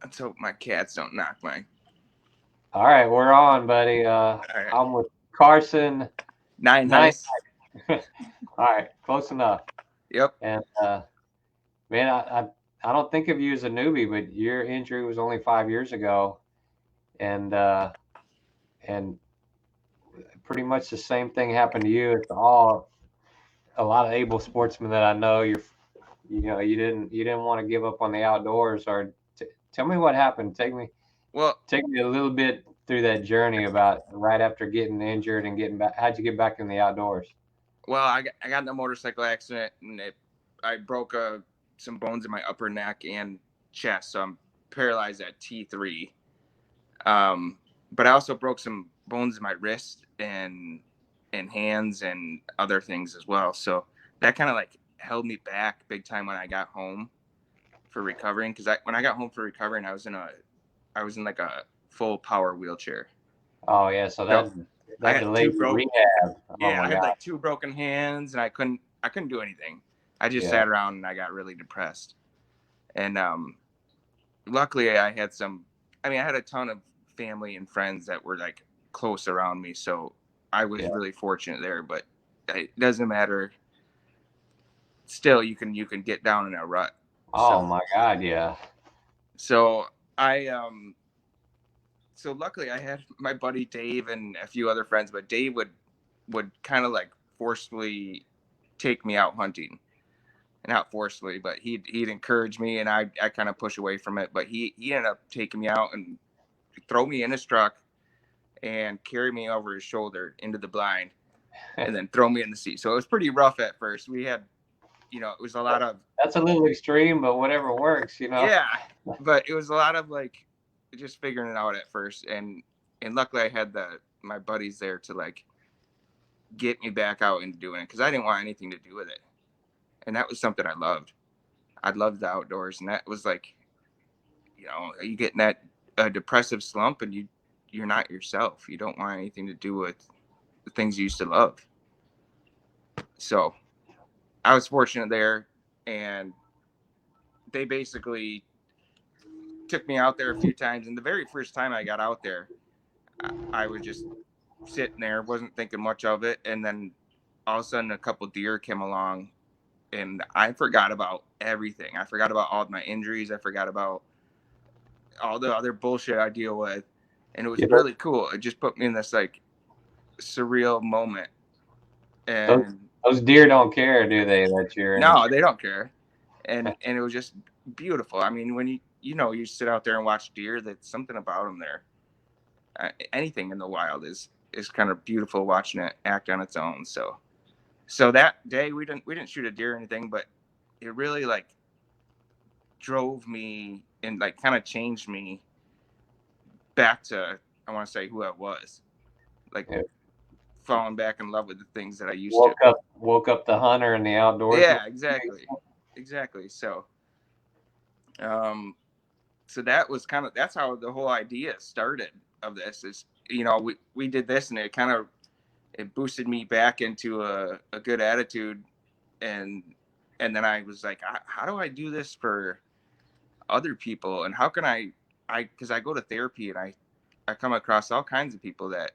Let's hope my cats don't knock my. All right, we're on, buddy. All right. I'm with Carson Nyenhuis. Nyenhuis. All right, close enough. Yep. And man, I don't think of you as a newbie, but your injury was only 5 years ago, and and pretty much the same thing happened to you. It's all a lot of able sportsmen that I know. You didn't want to give up on the outdoors. Or tell me what happened. Well, Take me a little bit through that journey about right after getting injured and getting back. How'd you get back in the outdoors? I got in a motorcycle accident and I broke some bones in my upper neck and chest, so I'm paralyzed at T3. But I also broke some bones in my wrist and hands and other things as well. So that kind of like held me back big time when I got home for recovering. Because when I got home for recovering, I was in like a full power wheelchair. Oh yeah, so So I that had two delayed your broke. rehab. Oh Yeah, my I had God. like two broken hands, and I couldn't do anything. I just Yeah. sat around and I got really depressed. And luckily, I had some. I mean, I had a ton of family and friends that were like close around me, so I was Yeah. really fortunate there. But it doesn't matter. Still, you can get down in a rut. Oh So my God. Yeah. so I so luckily I had my buddy Dave and a few other friends, but Dave would kind of like forcefully take me out hunting. Not forcefully, but he'd encourage me, and I kind of push away from it. But he ended up taking me out and throw me in his truck and carry me over his shoulder into the blind, and then throw me in the seat. So it was pretty rough at first. We had, it was a lot of, That's a little extreme, but whatever works, you know. yeah, but it was a lot of like just figuring it out at first, and luckily I had my buddies there to like get me back out into doing it because I didn't want anything to do with it, and that was something I loved. I loved the outdoors, and that was like, you get in that depressive slump, and you're not yourself. You don't want anything to do with the things you used to love. So I was fortunate there, and they basically took me out there a few times. And the very first time I got out there, I was just sitting there, wasn't thinking much of it, and then all of a sudden a couple deer came along, and I forgot about everything. I forgot about all my injuries. I forgot about all the other bullshit I deal with, and it was Yep. really cool. It just put me in this like surreal moment. Those And those deer don't care, do they? That you're in a no, they don't care. And it was just beautiful. I mean, when you sit out there and watch deer, that's something about them there. Anything in the wild is kind of beautiful watching it act on its own. So that day we didn't shoot a deer or anything, but it really like drove me and like kind of changed me back to, I want to say, who I was, like yeah. falling back in love with the things that I used to. Woke up the hunter and the outdoorsman. Yeah, exactly. Um, so that's how the whole idea started of this. Is we did this, and it boosted me back into a good attitude, and and then I was like, how do I do this for other people, and how can I because I go to therapy, and I come across all kinds of people that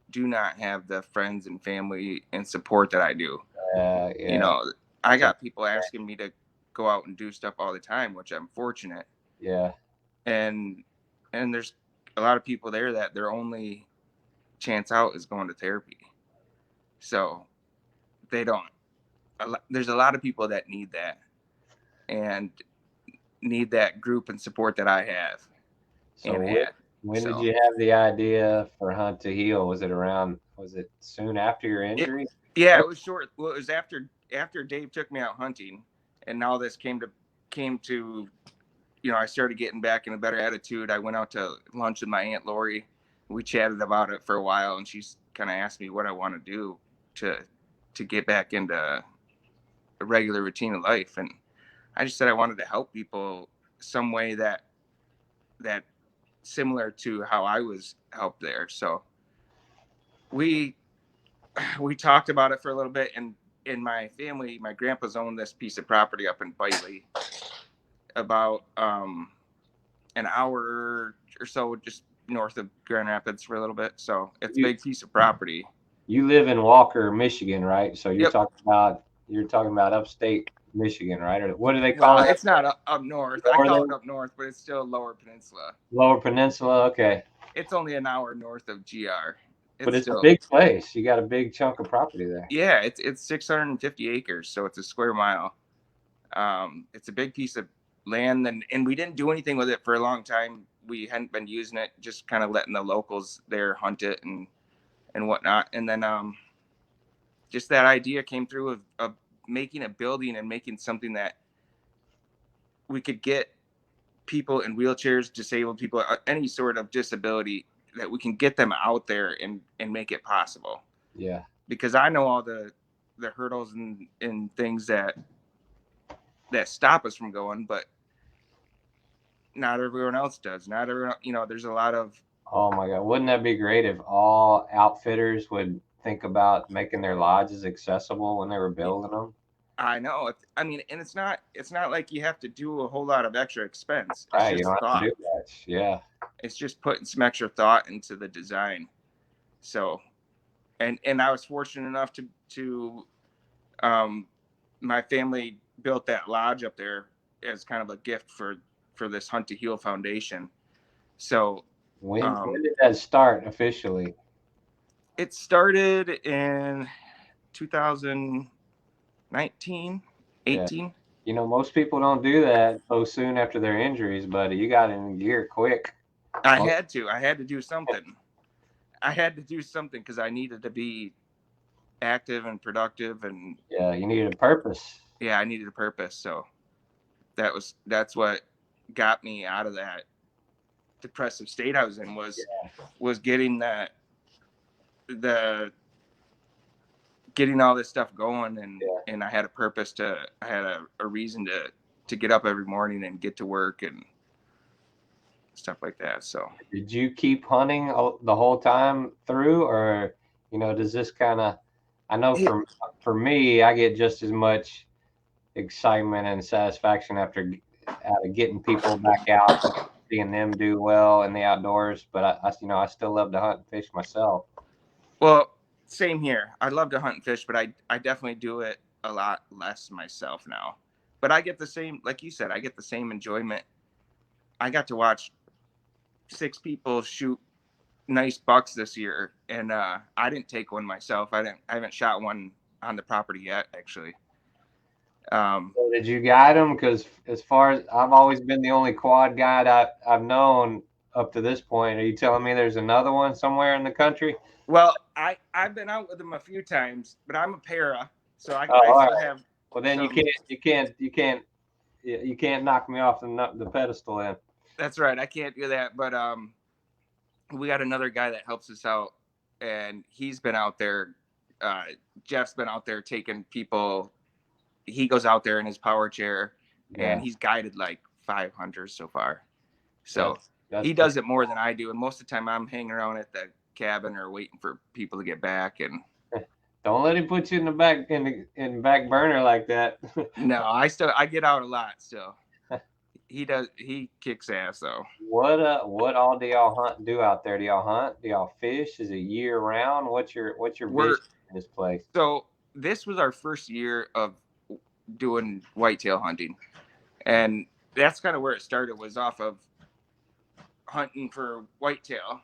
do not have the friends and family and support that I do. You Yeah. know, I So got people asking me to go out and do stuff all the time, which I'm fortunate. yeah. And there's a lot of people there that their only chance out is going to therapy. So they don't. There's a lot of people that need that and need that group and support that I have So and had. when did So you have the idea for Hunt to Heal? Was it soon after your it, injury? yeah, it was short. Well, it was after Dave took me out hunting, and now this came to I started getting back in a better attitude. I went out to lunch with my Aunt Lori. We chatted about it for a while, and she's kind of asked me what I want to do to get back into a regular routine of life. And I just said I wanted to help people some way that similar to how I was helped there. So we we talked about it for a little bit, and in my family, my grandpa's owned this piece of property up in Bitely about an hour or so just north of Grand Rapids for a little bit. So it's a You big piece of property. you live in Walker, Michigan, right? So Yep. you're talking about upstate Michigan, right? Or what do they call Well, it it's not up north. I call it northern, up north, but it's still Lower Peninsula. Lower Peninsula? Okay. It's only an hour north of GR. But It's it's a still, big place. You got a big chunk of property there. yeah, it's 650 acres, so it's a square mile. It's a big piece of land, and we didn't do anything with it for a long time. We hadn't been using it, just kind of letting the locals there hunt it and whatnot. And then just that idea came through of making a building and making something that we could get people in wheelchairs, disabled people, any sort of disability, that we can get them out there and make it possible. Yeah. Because I know all the hurdles and things that stop us from going, but not everyone else does. Not everyone, there's a lot of. Oh my God. Wouldn't that be great if all outfitters would think about making their lodges accessible when they were building them? I know. I mean, and it's not like you have to do a whole lot of extra expense. It's Right. You don't just have to thought. do much. Yeah. It's just putting some extra thought into the design. So, and I was fortunate enough to um, my family built that lodge up there as kind of a gift for this Hunt to Heal Foundation. So When did that start officially? it started in 2019, Yeah. 18. You know, most people don't do that so soon after their injuries, but you got in gear quick. I Most, had to. I had to do something. I had to do something because I needed to be active and productive, and yeah, you needed a purpose. yeah, I needed a purpose. So that's what got me out of that depressive state I was in, was getting the getting all this stuff going, Yeah. and I had a purpose I had a reason to get up every morning and get to work and stuff like that. So Did you keep hunting the whole time through, or does this kind of? I know it, for me, I get just as much excitement and satisfaction out of getting people back out, seeing them do well in the outdoors. But I still love to hunt and fish myself. well, same here. I love to hunt and fish, but I definitely do it a lot less myself now. But I get the same, like you said, I get the same enjoyment. I got to watch 6 people shoot nice bucks this year, and I didn't take one myself. I haven't shot one on the property yet, actually. So did you guide them? Because as far as I've always been the only quad guide I've known up to this point. Are you telling me there's another one somewhere in the country? Well, I've been out with them a few times, but I'm a para, so Oh, I all still right. have Well, then some. you can't knock me off the pedestal then. That's right. I can't do that, but we got another guy that helps us out, and he's been out there. Uh, Jeff's been out there taking people. He goes out there in his power chair, and Yeah, he's guided like 5 hunters so far. So that's he pretty. does it more than I do, and most of the time I'm hanging around at the cabin or waiting for people to get back. And Don't let him put you in the back burner like that. no, I get out a lot still. He kicks ass though. What all do y'all do out there? Do y'all hunt? Do y'all fish? Is it year round? What's your We're vision in this place? so this was our first year of doing whitetail hunting, and that's kind of where it started. Was off of hunting for whitetail,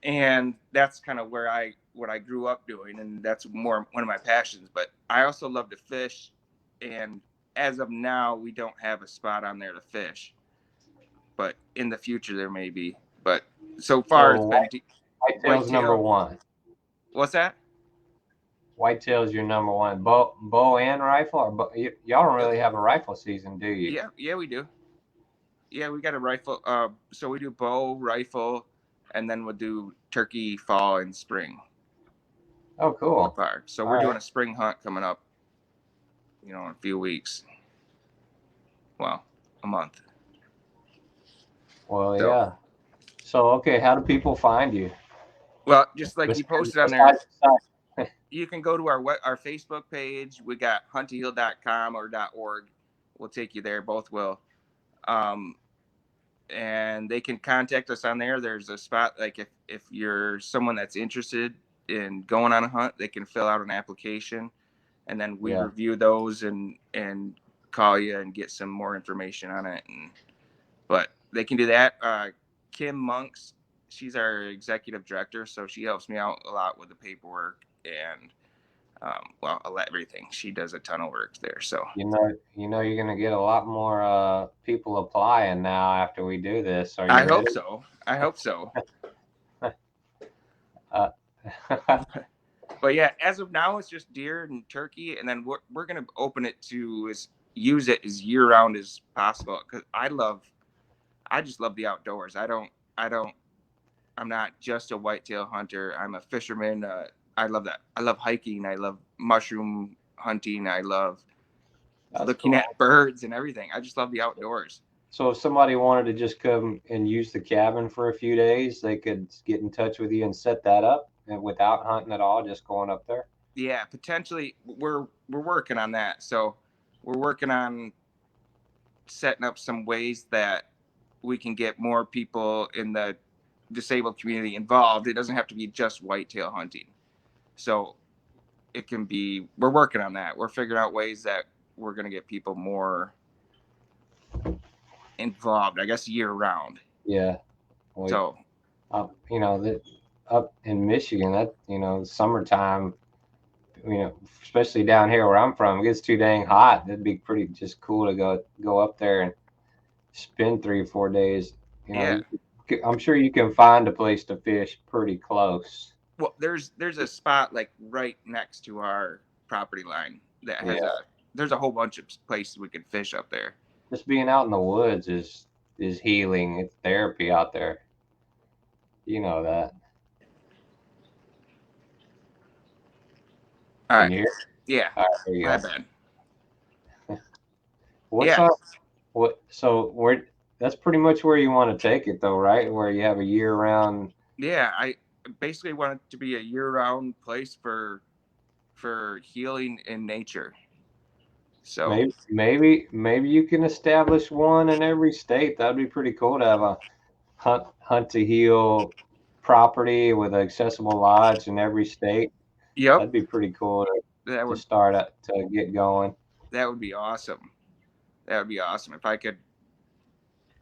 and that's kind of what I grew up doing, and that's more one of my passions. But I also love to fish, and as of now, we don't have a spot on there to fish, but in the future there may be. But so far it's So been whitetail's number whitetail. one. What's that? Whitetail's your number one. Bow and rifle. Y'all don't really have a rifle season, do you? Yeah, we do. Yeah, we got a rifle. So we do bow, rifle, and then we'll do turkey, fall, and spring Oh, so cool. far. So All we're right. doing a spring hunt coming up, in a few weeks. Well, a month. Well, So, yeah. So, okay, how do people find you? well, just like you Besides, posted on there, besides the site. you can go to our Facebook page. We got hunttoheal.com or .org. We'll take you there. Both will. Um, and they can contact us on there. There's a spot, like if you're someone that's interested in going on a hunt, they can fill out an application, and then we Yeah. review those and call you and get some more information on it. And but they can do that. Kim Monks, she's our executive director, so she helps me out a lot with the paperwork and well, everything. She does a ton of work there. So You're gonna get a lot more people applying now after we do this. Are I you hope ready? so. I hope so. Uh, But yeah, as of now, it's just deer and turkey, and then we're gonna open it to use it as year round as possible because I just love the outdoors. I don't I'm not just a whitetail hunter. I'm a fisherman. I love that. I love hiking. I love mushroom hunting. I love that's looking cool. at birds and everything. I just love the outdoors. So if somebody wanted to just come and use the cabin for a few days, they could get in touch with you and set that up and without hunting at all, just going up there. Yeah, potentially we're working on that. So we're working on setting up some ways that we can get more people in the disabled community involved. It doesn't have to be just whitetail hunting. So it can be, we're working on that. We're figuring out ways that we're going to get people more involved, I guess, year round. Yeah. Well, So, that up in Michigan, that summertime, especially down here where I'm from, it gets too dang hot. It'd be pretty just cool to go up there and spend 3 or 4 days. yeah. I'm sure you can find a place to fish pretty close. Well, there's a spot like right next to our property line that has Yeah, there's a whole bunch of places we could fish up there. just being out in the woods is healing. It's therapy out there. You know that. All Can right. you hear? Yeah. All right, there you My go. bad. What's Yeah. up? What? So where? That's pretty much where you want to take it, though, right? Where you have a year-round. Yeah. I basically want it to be a year round place for healing in nature. So, Maybe you can establish one in every state. That'd be pretty cool to have a hunt to heal property with an accessible lodge in every state. yep. That'd be pretty cool That to would start up to get going. that would be awesome. That would be awesome if I could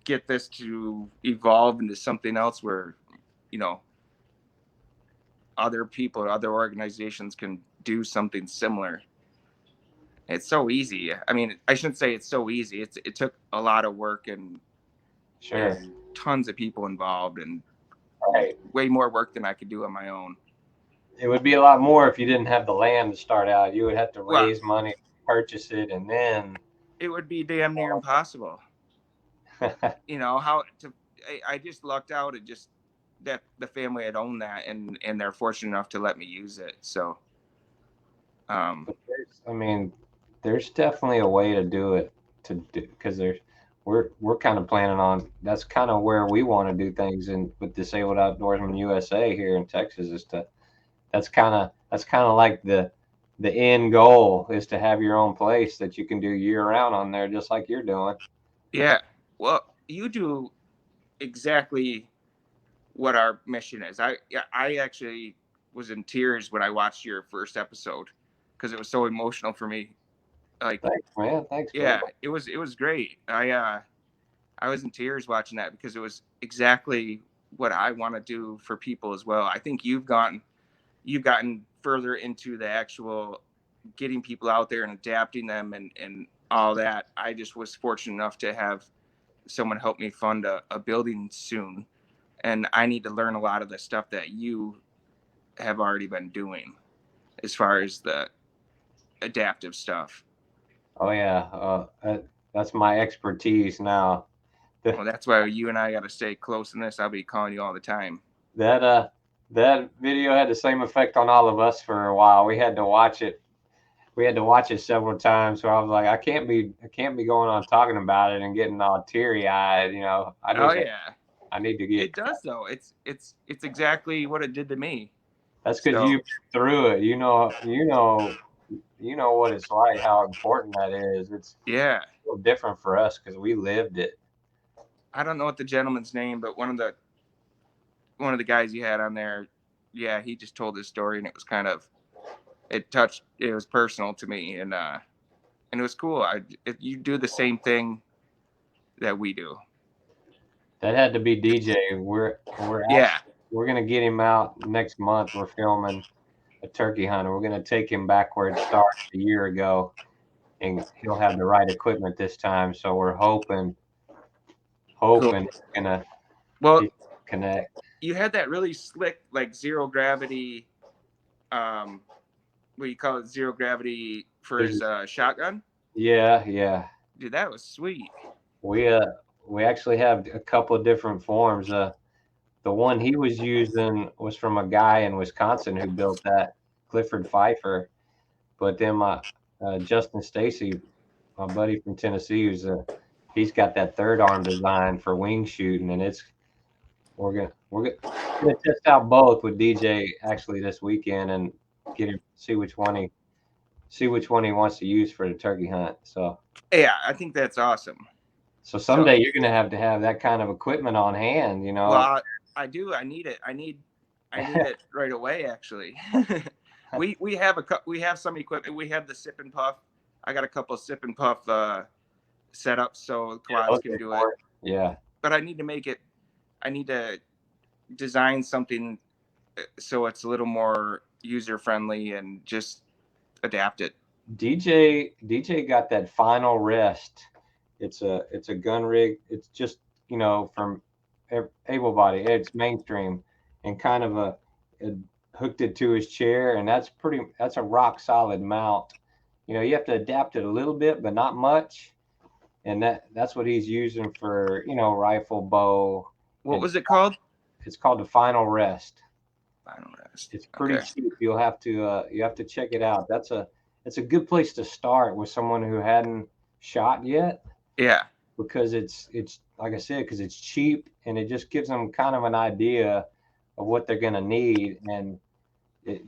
get this to evolve into something else where, you know, other people, other organizations can do something similar. It's so easy. I mean, I shouldn't say it's so easy. It took a lot of work Sure. and tons of people involved and Right. way more work than I could do on my own. It would be a lot more if you didn't have the land to start out. You would have to Well, raise money, purchase it, and then. it would be damn near impossible. You know how to? I just lucked out. It just that the family had owned that and they're fortunate enough to let me use it. So, um, I mean, there's definitely a way to do it because we're kind of planning on that's kind of where we want to do things in with Disabled Outdoorsman USA here in Texas is to that's kind of like the end goal is to have your own place that you can do year round on there just like you're doing. yeah. Well, you do exactly what our mission is. I actually was in tears when I watched your first episode because it was so emotional for me. Like, Thanks, man. Thanks, man. yeah, it was great. I was in tears watching that because it was exactly what I want to do for people as well. I think you've gotten further into the actual getting people out there and adapting them and all that. I just was fortunate enough to have someone help me fund a building soon, and I need to learn a lot of the stuff that you have already been doing as far as the adaptive stuff. Oh yeah, that's my expertise now. Well, that's why you and I got to stay close in this. I'll be calling you all the time. That that video had the same effect on all of us for a while. We had to watch it. We had to watch it several times. So I was like, I can't be going on talking about it and getting all teary eyed. Oh yeah, I need to get. it does though. It's exactly what it did to me. That's because So you through it. You know what it's like. How important that is. It's yeah, a little different for us because we lived it. I don't know what the gentleman's name, but one of the guys you had on there, yeah, he just told his story, and it was kind of it was personal to me, and it was cool. If you do the same thing that we do, That had to be DJ. We're yeah, actually we're gonna get him out next month. We're filming a turkey hunt. We're gonna take him back where it started a year ago, and he'll have the right equipment this time. So we're cool. hoping gonna Well, he connect. you had that really slick like zero gravity, um, what you call it, zero gravity for There's his shotgun. yeah. Dude, that was sweet. We uh we actually have a couple of different forms. The one he was using was from a guy in Wisconsin who built that, Clifford Pfeiffer. But then my Justin Stacy, my buddy from Tennessee, he's got that third arm design for wing shooting, and we're gonna test out both with DJ actually this weekend and get him see which one he wants to use for the turkey hunt. Yeah, I think that's awesome. So So, someday you're gonna have to have that kind of equipment on hand, you know. well, I do. I need it. I need it right away. Actually, we have some equipment. We have the sip and puff. I got a couple of sip and puff setups so quads can Okay, do it. for it. Yeah. But I need to make it. I need to design something so it's a little more user friendly and just adapt it. DJ got that final rest. It's a gun rig. It's just from able body. It's mainstream, and kind of it hooked it to his chair, and that's a rock solid mount. You have to adapt it a little bit, but not much. And that's what he's using for rifle, bow, What and was it called? it's called the Final Rest. Final rest. It's pretty Okay. cheap. You have to check it out. It's a good place to start with someone who hadn't shot yet, Yeah. because it's like I said, because it's cheap, and it just gives them kind of an idea of what they're going to need, and it,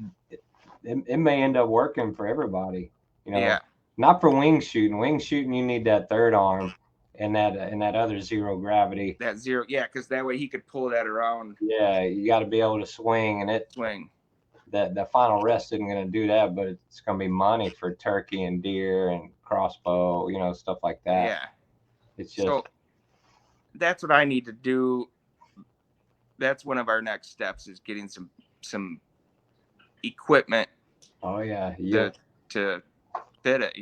it may end up working for everybody. Yeah. Not for wing shooting. Wing shooting, you need that third arm and that other zero gravity. That zero. Yeah, because that way he could pull that around Yeah, you got to be able to swing, and swing. that final rest isn't going to do that, but it's going to be money for turkey and deer and crossbow, stuff like that. Yeah. It's just, So that's what I need to do. That's one of our next steps is getting some equipment oh yeah, to to fit it.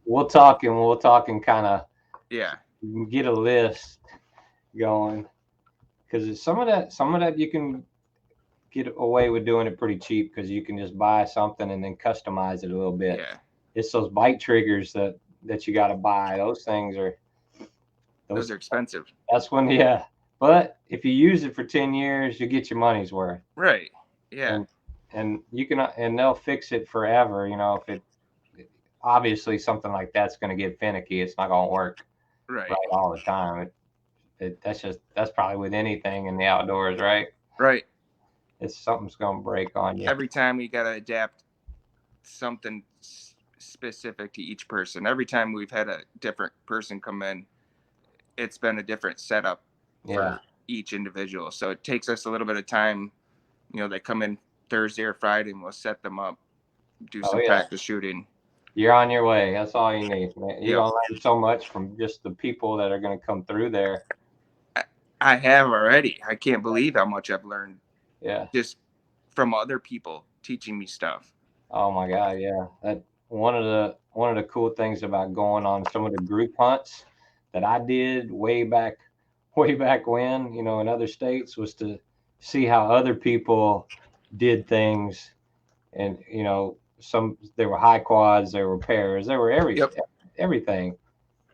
we'll talk and kind of Yeah. get a list going, because some of that you can get away with doing it pretty cheap, because you can just buy something and then customize it a little bit. Yeah. It's those bite triggers that you got to buy. Those are expensive. That's when, yeah. But if you use it for 10 years, you get your money's worth. Right. Yeah. And they'll fix it forever. If it obviously something like that's going to get finicky, it's not going to work Right. right all the time. That's probably with anything in the outdoors, right? Right. It's something's going to break on you. Every time we got to adapt something specific to each person. Every time we've had a different person come in, it's been a different setup for each individual. So it takes us a little bit of time. They come in Thursday or Friday and we'll set them up, do some practice shooting. You're on your way. That's all you need, man. You're Yep. going to learn so much from just the people that are going to come through there. I have already. I can't believe how much I've learned. Yeah. Just from other people teaching me stuff. Oh my God, yeah. That one of the cool things about going on some of the group hunts that I did way back when, in other states, was to see how other people did things. And some, there were high quads, there were pairs, there were everything.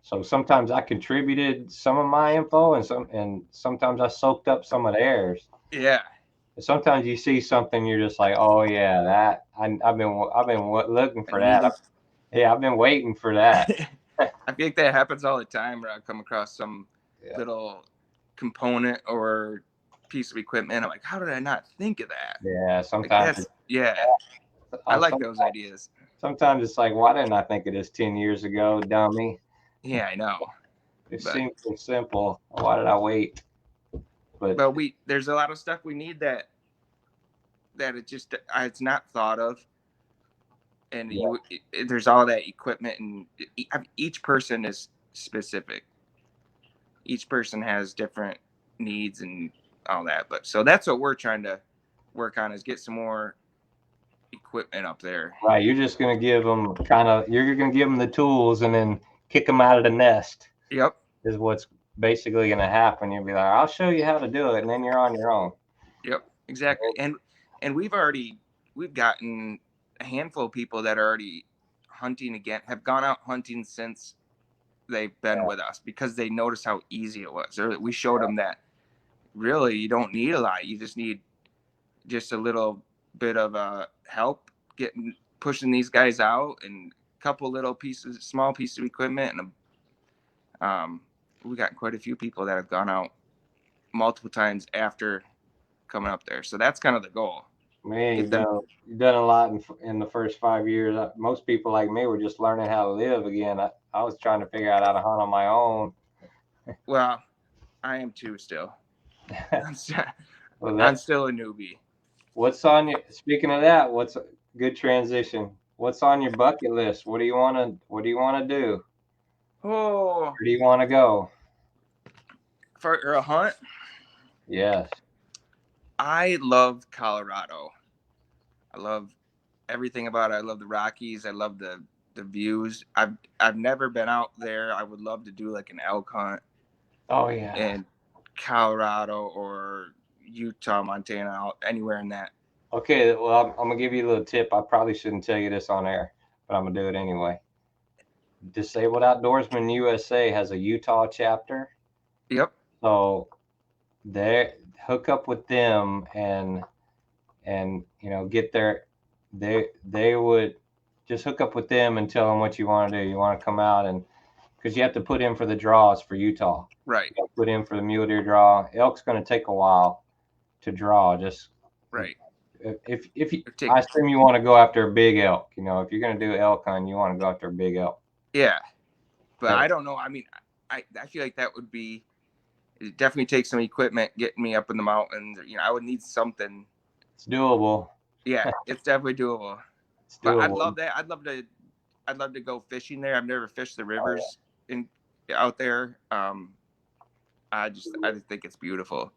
So sometimes I contributed some of my info, and sometimes I soaked up some of theirs. Yeah. Sometimes you see something, you're just like, oh yeah, that I've been looking for that. I've been waiting for that. I feel like that happens all the time where I come across some little component or piece of equipment. I'm like, how did I not think of that? Yeah, sometimes. I like those ideas. Sometimes it's like, why didn't I think of this 10 years ago, dummy? Yeah, I know. It But seems so simple. Why did I wait? But there's a lot of stuff we need that it's not thought of, and yeah, there's all that equipment, and each person is specific. Each person has different needs and all that. But so that's what we're trying to work on, is get some more equipment up there. right. You're just gonna give them you're gonna give them the tools and then kick them out of the nest. Yep. Is what's basically gonna happen. You'll be like, I'll show you how to do it, and then you're on your own. Yep. Exactly. And we've gotten a handful of people that are already hunting again, have gone out hunting since they've been Yeah. with us, because they noticed how easy it was. Or we showed them that really you don't need a lot. You just need just a little bit of help getting pushing these guys out, and a couple little pieces, small pieces of equipment, and we got quite a few people that have gone out multiple times after coming up there. So that's kind of the goal. Man, Get them. you've done a lot in the first 5 years. Most people like me were just learning how to live again. I was trying to figure out how to hunt on my own. Well, I am too still. Well, I'm still a newbie. what's on your? Speaking of that, what's a good transition? What's on your bucket list? What do you want to? What do you want to do? Oh, Where do you want to go? for a hunt, Yes. I love Colorado. I love everything about it. I love the Rockies. I love the views. I've never been out there. I would love to do like an elk hunt Oh yeah. in Colorado or Utah, Montana, anywhere in that. Okay. Well, I'm gonna give you a little tip. I probably shouldn't tell you this on air, but I'm gonna do it anyway. Disabled Outdoorsman USA has a Utah chapter, Yep. so they hook up with them and get their they would just hook up with them and tell them what you want to do. You want to come out, and because you have to put in for the draws for Utah. Right. You put in for the mule deer draw. Elk's going to take a while to draw. Just Right. if you, I assume you want to go after a big elk. If you're going to do elk hunt, you want to go after a big elk. Yeah. But I don't know. I mean, I feel like that would be, it definitely takes some equipment getting me up in the mountains. I would need something. It's doable. Yeah, it's definitely doable. It's But I'd doable. love that. I'd love to go fishing there. I've never fished the rivers out there. I just think it's beautiful.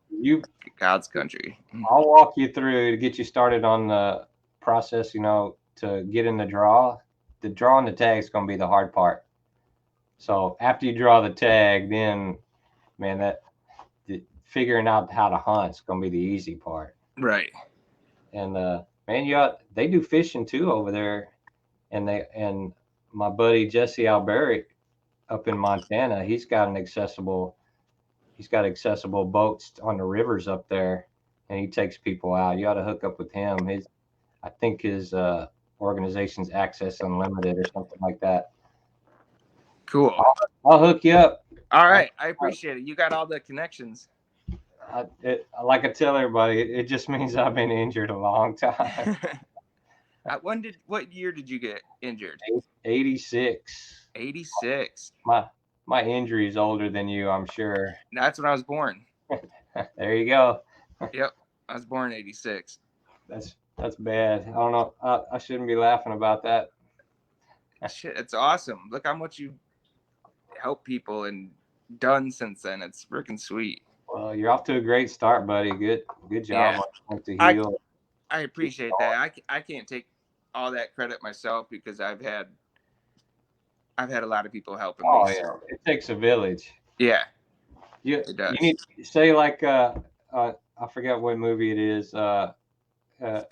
God's country. I'll walk you through to get you started on the process. To get in the draw. The draw and the tag is going to be the hard part. So after you draw the tag, then man, figuring out how to hunt is going to be the easy part. Right. And man, they do fishing too over there, and my buddy Jesse Alberic up in Montana, he's got accessible boats on the rivers up there, and he takes people out. You ought to hook up with him. I think his organization's Access Unlimited or something like that. Cool. I'll hook you up. All right, I appreciate it. You got all the connections. Like I tell everybody, it just means I've been injured a long time. What year did you get injured? 86. 86. My injury is older than you, I'm sure. That's when I was born. There you go. Yep, I was born in 86. That's bad. I don't know. I shouldn't be laughing about that. Shit, it's awesome. Look how much you helped people and done since then. It's freaking sweet. Well, you're off to a great start, buddy. Good job. Yeah. I appreciate that. I can't take all that credit myself, because I've had a lot of people helping me. Oh yeah, so. It takes a village. Yeah, it does. You need to say like I forget what movie it is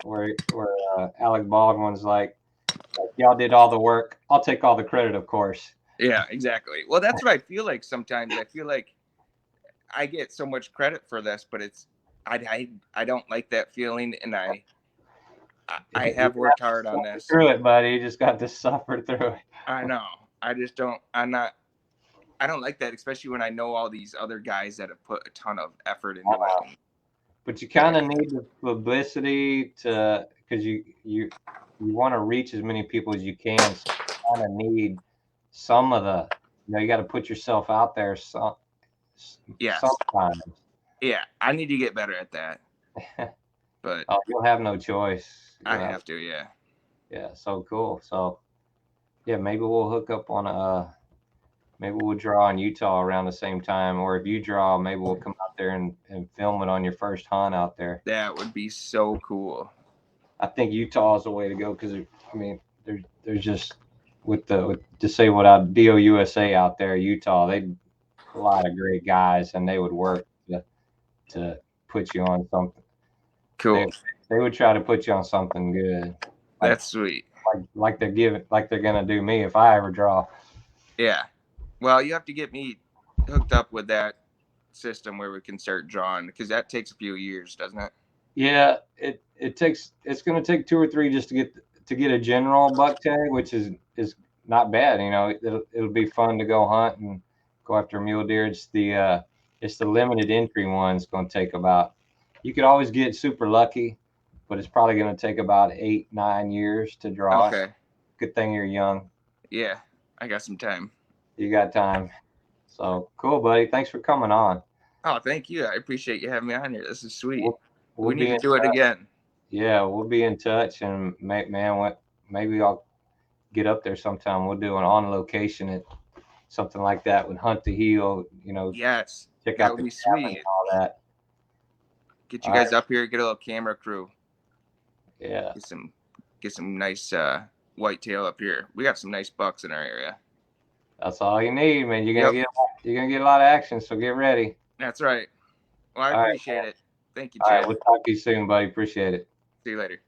where Alec Baldwin's like, y'all did all the work. I'll take all the credit, of course. Yeah, exactly. Well, that's what I feel like sometimes. I feel like I get so much credit for this, but I don't like that feeling, and I have worked hard on this. Through it, buddy. You just got to suffer through it. I know. I just don't. I don't like that, especially when I know all these other guys that have put a ton of effort into it. But you kind of need the publicity because you want to reach as many people as you can. So you kind of need some of the you got to put yourself out there Yes. sometimes. Yeah, I need to get better at that. But Oh, you'll have no choice. I have to, yeah. Yeah, so cool. So yeah, maybe we'll hook up on maybe we'll draw in Utah around the same time, or if you draw, maybe we'll come out there and film it on your first hunt out there. That would be so cool. I think Utah is the way to go because I mean there's just with to say what I DOUSA out there, Utah, they a lot of great guys and they would work to put you on something. They Cool. they would try to put you on something good. Like That's sweet. like they're gonna do me if I ever draw. Yeah. Well, you have to get me hooked up with that system where we can start drawing because that takes a few years, doesn't it? Yeah, it's gonna take 2 or 3 just to get a general buck tag, which is not bad. You know, it'll be fun to go hunt and go after mule deer. It's the limited entry one's gonna take about. You could always get super lucky, but it's probably gonna take about 8, 9 years to draw it. Okay. Good thing you're young. Yeah. I got some time. You got time. So cool, buddy. Thanks for coming on. Oh, thank you. I appreciate you having me on here. This is sweet. We'll We need be to in do it again. Yeah, we'll be in touch, and man, maybe I'll get up there sometime. We'll do an on location at something like that with Hunt the Heel. You know, Yes. check That out would the be cabin sweet. and all that. Get you All right. guys up here, get a little camera crew. Yeah, Get some nice whitetail up here. We got some nice bucks in our area. that's all you need, man. Yep. You're gonna get a lot of action, so get ready. That's right. Well, I All right, appreciate it. Thank you, all right. Chad. We'll talk to you soon, buddy. Appreciate it. See you later.